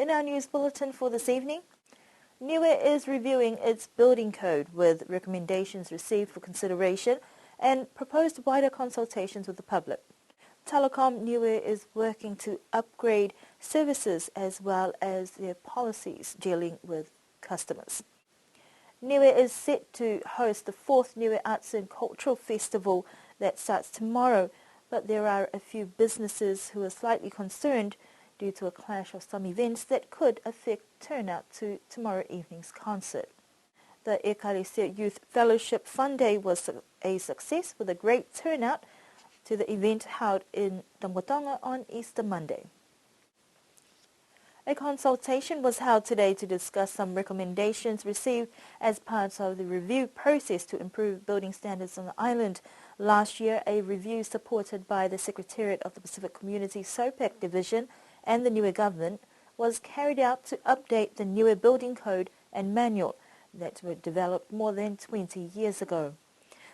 In our news bulletin for this evening, Nuit is reviewing its building code with recommendations received for consideration and proposed wider consultations with the public. Telkom Nuit is working to upgrade services as well as their policies dealing with customers. Nuit is set to host the 4th Nuit Arts and Cultural Festival that starts tomorrow, but there are a few businesses who are slightly concerned due to a clash of some events that could affect turnout to tomorrow evening's concert. The Ekalisia Youth Fellowship Fun Day was a success with a great turnout to the event held in Tongotonga on Easter Monday. A consultation was held today to discuss some recommendations received as part of the review process to improve building standards on the island. Last year, a review supported by the Secretariat of the Pacific Community SOPEC Division and the Niue government was carried out to update the Niue Building Code and Manual that were developed more than 20 years ago.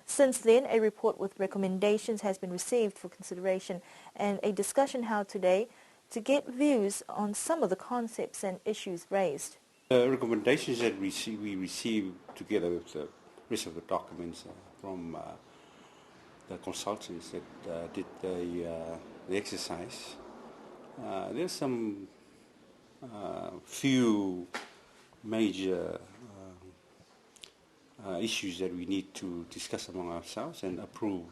Since then, a report with recommendations has been received for consideration and a discussion held today to get views on some of the concepts and issues raised. The recommendations that we received together with the rest of the documents from the consultants that did the exercise. There's some few major issues that we need to discuss among ourselves and approve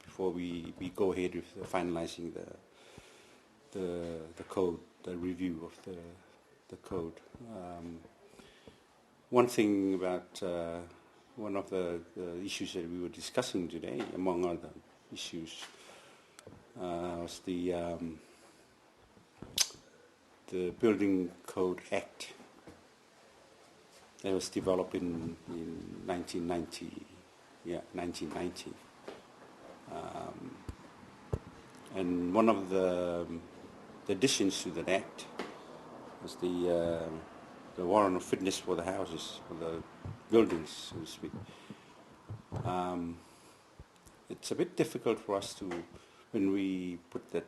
before we go ahead with finalizing the code, the review of the code. One thing about one of the issues that we were discussing today, among other issues, was the Building Code Act that was developed in 1990. Yeah, 1990. And one of the additions to that act was the warrant of fitness for the houses, for the buildings, so to speak. It's a bit difficult for us to, when we put that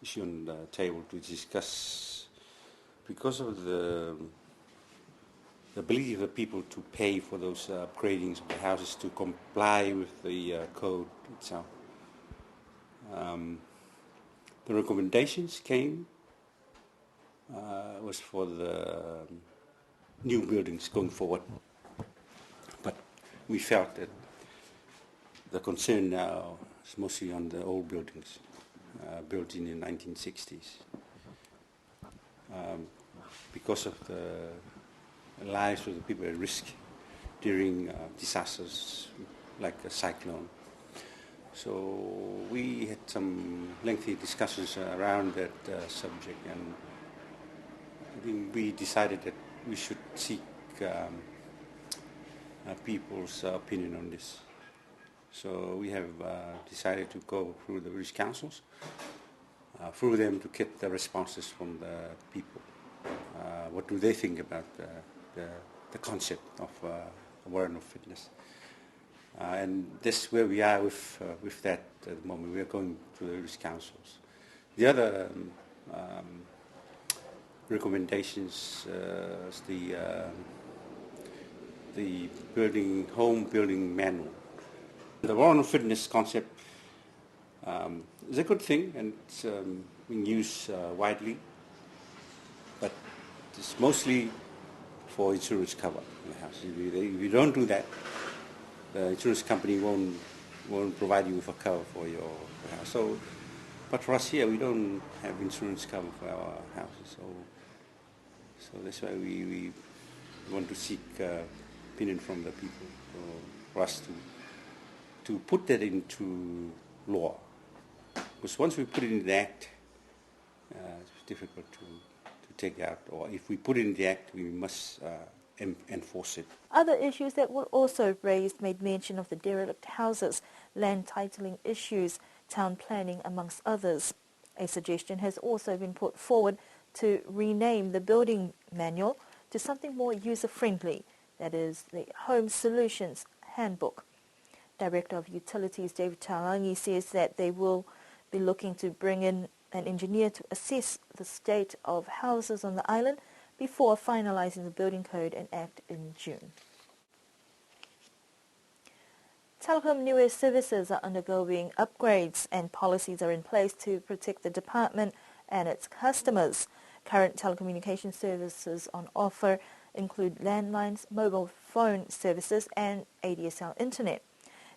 issue on the table to discuss, because of the ability of the people to pay for those upgradings of the houses to comply with the code itself. The recommendations came was for the new buildings going forward, but we felt that the concern now is mostly on the old buildings built in the 1960s because of the lives of the people at risk during disasters like a cyclone. So we had some lengthy discussions around that subject, and I think we decided that we should seek people's opinion on this. So we have decided to go through the British councils, through them to get the responses from the people. What do they think about the concept of warrant of fitness? And this is where we are with that at the moment. We are going to the British councils. The other recommendations is the home building manual. The warrant of fitness concept is a good thing, and it's being used widely, but it's mostly for insurance cover in the house. If you don't do that, the insurance company won't provide you with a cover for your house. So, but for us here, we don't have insurance cover for our houses. So that's why we want to seek opinion from the people for us to put that into law. Because once we put it in the act, it's difficult to take out. Or if we put it in the act, we must enforce it. Other issues that were also raised made mention of the derelict houses, land titling issues, town planning, amongst others. A suggestion has also been put forward to rename the building manual to something more user-friendly, that is, the Home Solutions Handbook. Director of Utilities David Talangi says that they will be looking to bring in an engineer to assess the state of houses on the island before finalising the building code and act in June. Telkom Niue services are undergoing upgrades and policies are in place to protect the department and its customers. Current telecommunication services on offer include landlines, mobile phone services and ADSL internet.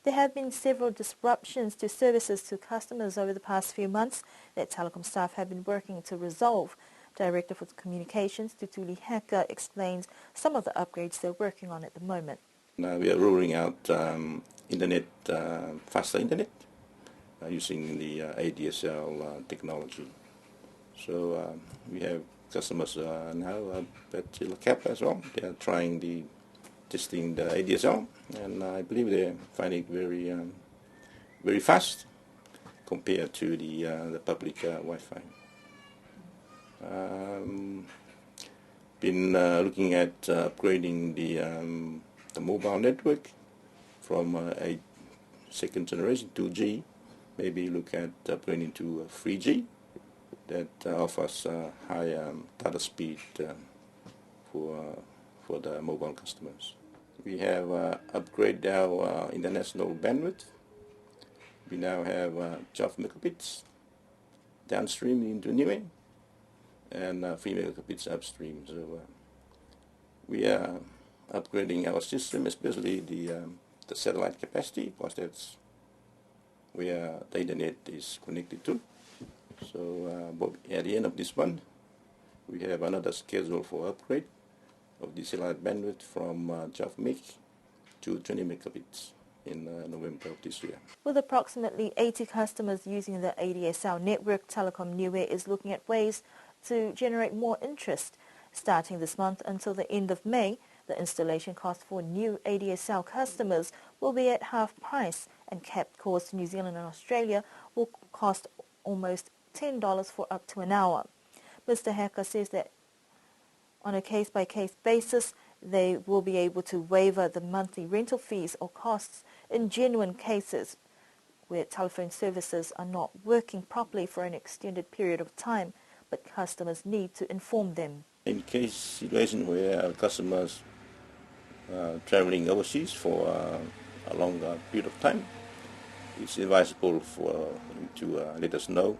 There have been several disruptions to services to customers over the past few months that Telkom staff have been working to resolve. Director for Communications, Tutuli Heka, explains some of the upgrades they're working on at the moment. Now we are rolling out internet, faster internet, using the ADSL technology. So we have customers now at Cap as well. They are trying testing the ADSL, and I believe they're finding it very fast compared to the public Wi-Fi. Been looking at upgrading the mobile network from a second generation 2G, maybe look at upgrading to 3G that offers high data speed for the mobile customers. We have upgraded our international bandwidth. We now have 12 megabits downstream into Niue and 3 megabits upstream. So we are upgrading our system, especially the satellite capacity, because that's where the internet is connected to. So but at the end of this month, we have another schedule for upgrade of the satellite bandwidth from 12 meg to 20 megabits in November of this year. With approximately 80 customers using the ADSL network, Telkom Niue is looking at ways to generate more interest. Starting this month until the end of May, the installation cost for new ADSL customers will be at half price, and capped calls to New Zealand and Australia will cost almost $10 for up to an hour. Mr. Heka says that on a case-by-case basis, they will be able to waiver the monthly rental fees or costs in genuine cases where telephone services are not working properly for an extended period of time, but customers need to inform them. In case situation where customers traveling overseas for a longer period of time, it's advisable for them to let us know.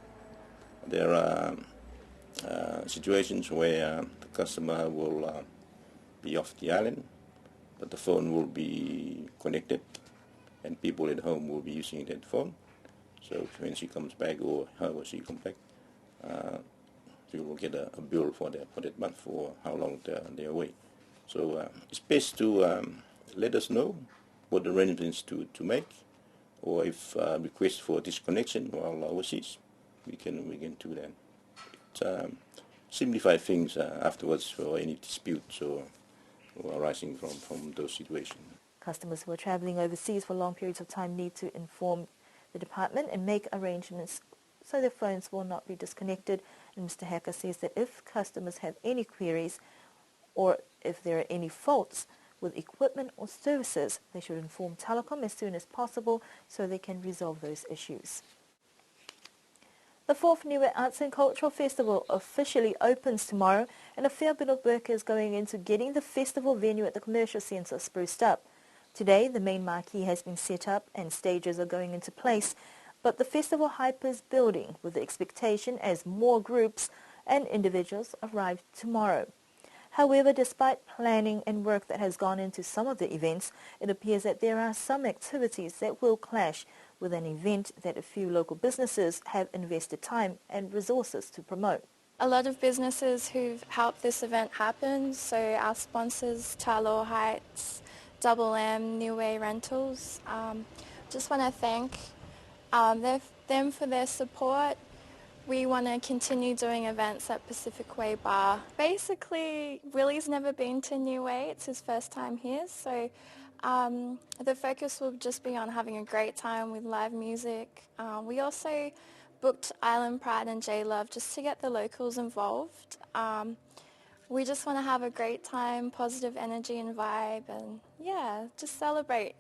There are situations where the customer will be off the island, but the phone will be connected and people at home will be using that phone. So when she comes back, or however she comes back, she will get a bill for that month for how long they're away. So it's best to let us know what arrangements to make, or if request for disconnection while overseas, we can do that. It simplify things afterwards for any disputes or arising from those situations. Customers who are travelling overseas for long periods of time need to inform the department and make arrangements so their phones will not be disconnected. And Mr. Heka says that if customers have any queries or if there are any faults with equipment or services, they should inform Telkom as soon as possible so they can resolve those issues. The 4th Niue Arts and Cultural Festival officially opens tomorrow, and a fair bit of work is going into getting the festival venue at the commercial centre spruced up. Today, the main marquee has been set up and stages are going into place, but the festival hype is building with the expectation as more groups and individuals arrive tomorrow. However, despite planning and work that has gone into some of the events, it appears that there are some activities that will clash with an event that a few local businesses have invested time and resources to promote. A lot of businesses who've helped this event happen, so our sponsors, Talo Heights, Double M, New Way Rentals, just want to thank them for their support. We want to continue doing events at Pacific Way Bar. Basically, Willie's never been to New Way. It's his first time here, so the focus will just be on having a great time with live music. We also booked Island Pride and J-Love just to get the locals involved. We just want to have a great time, positive energy and vibe, and yeah, just celebrate.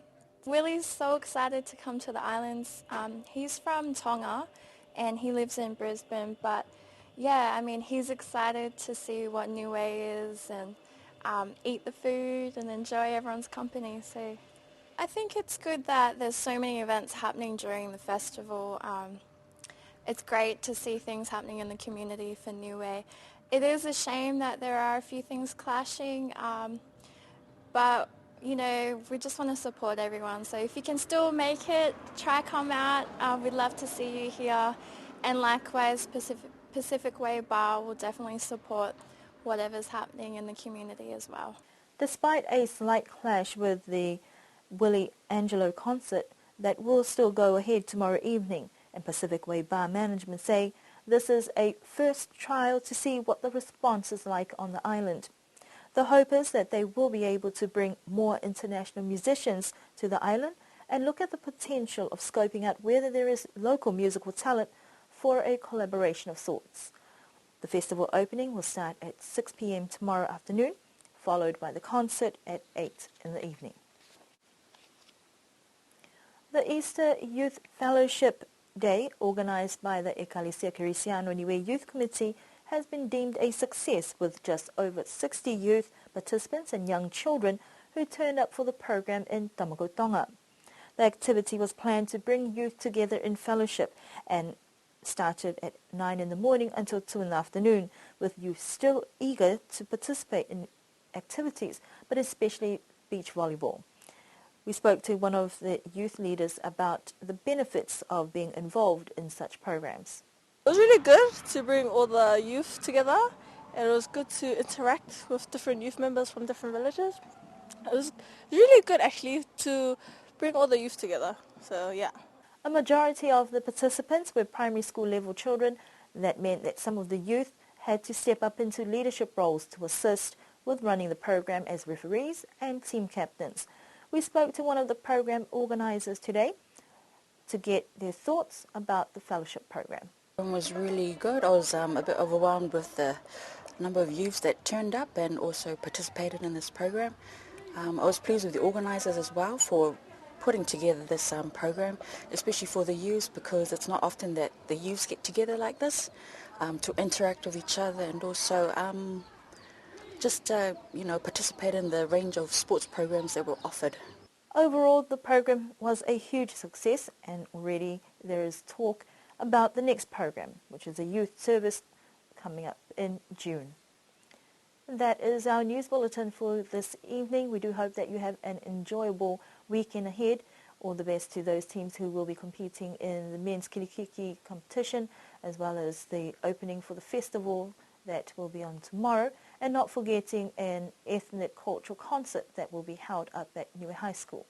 Willie's so excited to come to the islands. He's from Tonga, and he lives in Brisbane. But yeah, I mean, he's excited to see what Niue is and eat the food and enjoy everyone's company. So I think it's good that there's so many events happening during the festival. It's great to see things happening in the community for Niue. It is a shame that there are a few things clashing, but you know, we just want to support everyone. So if you can still make it, try come out. We'd love to see you here. And likewise, Pacific Way Bar will definitely support whatever's happening in the community as well. Despite a slight clash with the Willie Angelo concert that will still go ahead tomorrow evening, and Pacific Way Bar management say this is a first trial to see what the response is like on the island. The hope is that they will be able to bring more international musicians to the island and look at the potential of scoping out whether there is local musical talent for a collaboration of sorts. The festival opening will start at 6 p.m. tomorrow afternoon, followed by the concert at 8 in the evening. The Easter Youth Fellowship Day, organised by the Ecclesia Cristiano Niue Youth Committee, has been deemed a success with just over 60 youth participants and young children who turned up for the program in Tamagotonga. The activity was planned to bring youth together in fellowship and started at 9 in the morning until 2 in the afternoon, with youth still eager to participate in activities, but especially beach volleyball. We spoke to one of the youth leaders about the benefits of being involved in such programs. It was really good to bring all the youth together, and it was good to interact with different youth members from different villages. It was really good actually to bring all the youth together, so yeah. A majority of the participants were primary school level children. That meant that some of the youth had to step up into leadership roles to assist with running the program as referees and team captains. We spoke to one of the program organisers today to get their thoughts about the fellowship program. It was really good. I was a bit overwhelmed with the number of youths that turned up and also participated in this program. I was pleased with the organisers as well for putting together this program, especially for the youths, because it's not often that the youths get together like this to interact with each other and also participate in the range of sports programs that were offered. Overall, the program was a huge success, and already there is talk about the next program, which is a youth service coming up in June. That is our news bulletin for this evening. We do hope that you have an enjoyable weekend ahead. All the best to those teams who will be competing in the men's kirikiki competition, as well as the opening for the festival that will be on tomorrow, and not forgetting an ethnic cultural concert that will be held up at Niue High School.